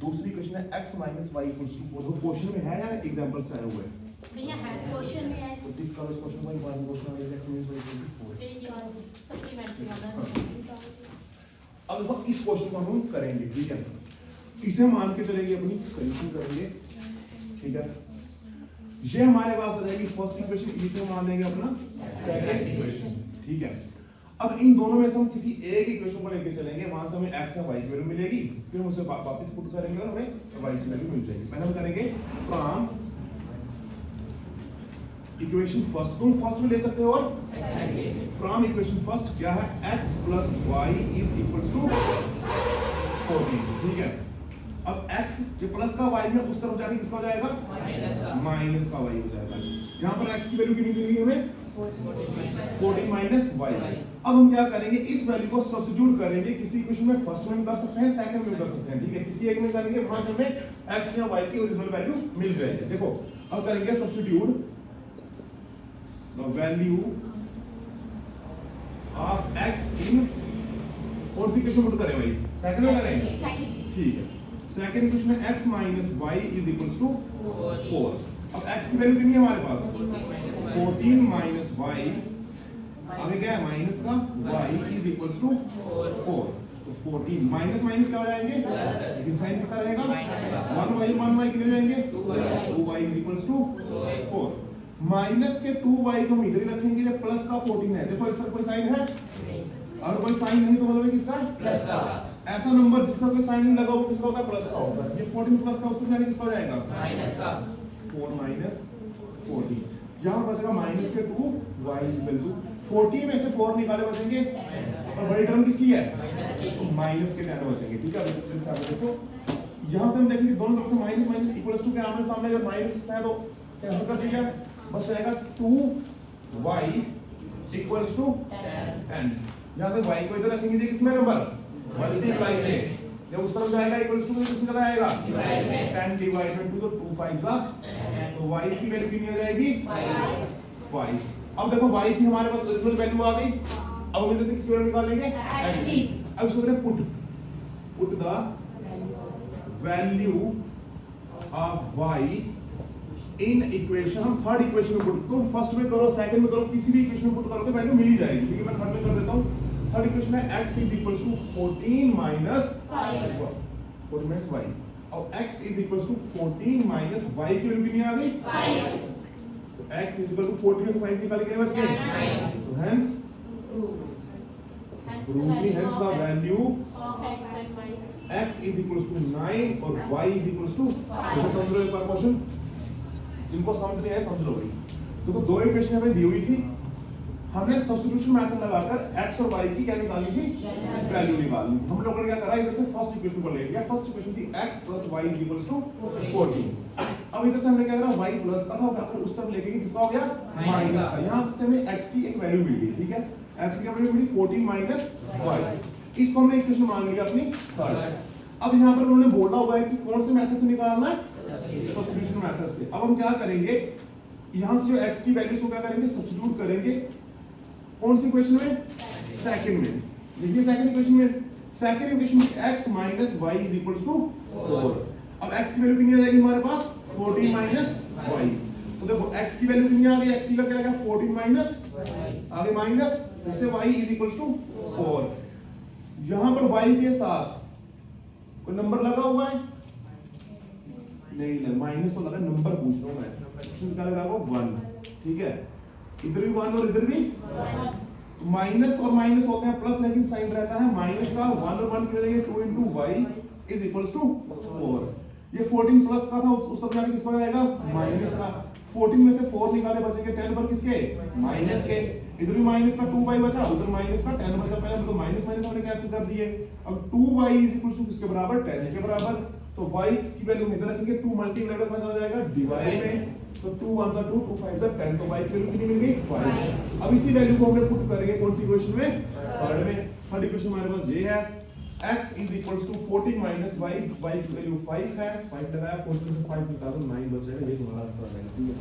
दूसरी क्वेश्चन है x minus y equals to 4। देखो क्वेश्चन में है या एग्जांपल से आया हुआ है? भैया है क्वेश्चन में है तो टिक करो इस क्वेश्चन को, एक बार क्वेश्चन में x minus y equals to 4 है। सप्लीमेंट्री वाला। अब देखो इस क्वेश्चन को हम करेंगे, ठीक है, इसे मान के चलेंगे, अपनी सॉल्यूशन करेंगे, ठीक है। ये हमारे पास आ जाएगी फर्स्ट इक्वेशन, इसे मान लेंगे अपना सेकंड इक्वेशन, ठीक है। अब इन दोनों में से हम किसी एक इक्वेशन को लेके चलेंगे, वहां से हमें x या y की वैल्यू मिलेगी, फिर हम उसे वापस पुट करेंगे और हमें y की वैल्यू मिल जाएगी। पहले हम करेंगे फ्रॉम इक्वेशन फर्स्ट, तुम फर्स्ट में ले सकते हो, और फ्रॉम इक्वेशन फर्स्ट क्या है, x plus y is equal to 14, ठीक है। अब x जो प्लस का y है उस तरफ जाके किसका हो जाएगा, माइनस का y हो जाएगा। यहाँ पर x की वैल्यू कितनी मिलेगी हमें, 14 माइनस y। अब हम क्या करेंगे, इस वैल्यू को सब्स्टिट्यूट करेंगे, किसी इक्वेशन में फर्स्ट में कर सकते हैं, सेकंड में कर सकते हैं, ठीक है। किसी एक में करेंगे, वहां से हमें x या y की ओरिजिनल वैल्यू मिल जाएगी। देखो अब करेंगे substitute the value of x इन, कौन सी इक्वेशन पुट करें भाई, सेकंड में करेंगे, ठीक है। सेकंड इक्वेशन में x minus y is equal to 4। अब x की वैल्यू कितनी है हमारे पास, 14 माइनस y, आगे क्या है माइनस का, y इज इक्वल टू 4। तो 14 माइनस माइनस क्या हो जाएंगे, लेकिन साइन किसका रहेगा, 1y कितने हो जाएंगे, 2y is equal to 4। Minus के 2y को हम इधर ही रखेंगे, जब प्लस का 14 है, देखो इस पर कोई साइन है, अगर कोई साइन नहीं तो मतलब है किसका, प्लस का। ऐसा नंबर जिसका कोई साइन नहीं लगा वो किसका होता है, प्लस का होता है। ये 14 प्लस का उसको जाके किसका हो जाएगा, माइनस का, 4 माइनस 14। यहां बचेगा माइनस के 2 y इज इक्वल टू 14 में से 4 निकाले बचेंगे, और बड़ी टर्म किसकी है, माइनस के 10 बचेंगे, ठीक है। देखो यहां से हम देखेंगे दोनों तरफ से माइनस माइनस इक्वल्स टू के आमने सामने, अगर माइनस है तो कैंसिल कर दिया, बच जाएगा 2y इक्वल्स टू 10। यहां से y को इधर रखेंगे, देखिए इसमें नंबर मल्टीप्लाई में, जब उस तरफ जाएगा इक्वल्स टू किसमें चला आएगा, 10 डिवाइडेड टू, तो 2 5 का, तो y की वैल्यू कितनी हो जाएगी, 5। अब देखो y की हमारे पास ओरिजिनल वैल्यू आ गई, अब हम इधर से स्क्वायर निकालेंगे x। अब इसको करें put the value of y in equation, हम थर्ड इक्वेशन में पुट, तुम फर्स्ट में करो सेकंड में करो, किसी भी इक्वेशन में पुट करो तो वैल्यू मिल ही जाएगी, ठीक है। मैं थर्ड में कर देता हूं। थर्ड इक्वेशन है x is equal to 14 minus 14 minus y, और x is equal to 14 minus y की वैल्यू कितनी आ गई, 5। तो x इज इक्वल टू 14 में 5 निकाल के बच गए, तो hence hence the value of x and y, x is equals to 9 और y is equals to 5। समझ लो एक बार क्वेश्चन, जिनको समझ नहीं आया समझ लो भाई। तो दो इक्वेशन हमें दी हुई थी, हमने सब्स्टिट्यूशन मेथड लगाकर x और y की क्या निकाली थी, वैल्यू निकालनी थी। हम लोगों ने क्या करा, इधर से फर्स्ट इक्वेशन को ले लिया, फर्स्ट इक्वेशन थी x plus y is equal to 14। अब इधर से हमने क्या करा, y प्लस का था, तो उस तरफ लेके किसका हो गया, माइनस का। यहां से हमें x की एक वैल्यू मिल गई, ठीक है। x की वैल्यू मिली 14 माइनस y, इसको हमने इक्वेशन मान लिया अपनी थर्ड। अब यहाँ पर उन्होंने बोला हुआ है कि कौन से मेथड से निकालना है, सब्स्टिट्यूशन मेथड से। अब हम क्या करेंगे, यहाँ से जो x की वैल्यूज को क्या करेंगे, सब्स्टिट्यूट करेंगे, कौन सी इक्वेशन में, सेकंड में। देखिए सेकंड इक्वेशन में x minus y is equal to 4। अब x की वैल्यू कितनी आ जाएगी हमारे पास, 14 माइनस y। तो देखो x की वैल्यू कितनी आ गई, x की का क्या है, 14 माइनस, आगे माइनस, फिर से y इज इक्वल टू 4। यहां पर y के साथ कोई नंबर लगा हुआ है, नहीं लगा, माइनस तो लगा, नंबर पूछ रहा हूं मैं, क्या लगा वो 1, ठीक है। इधर भी 1 और इधर भी माइनस और माइनस होते हैं प्लस, लेकिन साइन रहता है माइनस का, 1 और 1 की जगह 2 into y is equals to 4। ये 14 प्लस का था, उस तरफ जाके किसका आएगा, माइनस का। 14 में से 4 निकाले बचेंगे 10 पर किसके, माइनस के। इधर भी माइनस का 2y बचा, उधर माइनस का 10 बचा। पहले तो माइनस माइनस हमने कैसे कर दिए। अब 2y इज इक्वल्स टू किसके बराबर, 10 के बराबर। तो y की वैल्यू इधर रखेंगे, 2 मल्टीप्लाई में हो जाएगा डिवाइड में, तो 2 1 2 2 5 10, तो y की वैल्यू कितनी मिल गई, 5। अब इसी वैल्यू को हमने पुट करेंगे कौन सी इक्वेशन में, थर्ड में। थर्ड इक्वेशन हमारे पास ये है, x is equals to 14 minus y, y की वैल्यू 5 है, 5 लगाया, 14 से 5 निकालो, 9 बच जाएगा। ये तुम्हारा आंसर आ जाएगा, ठीक है।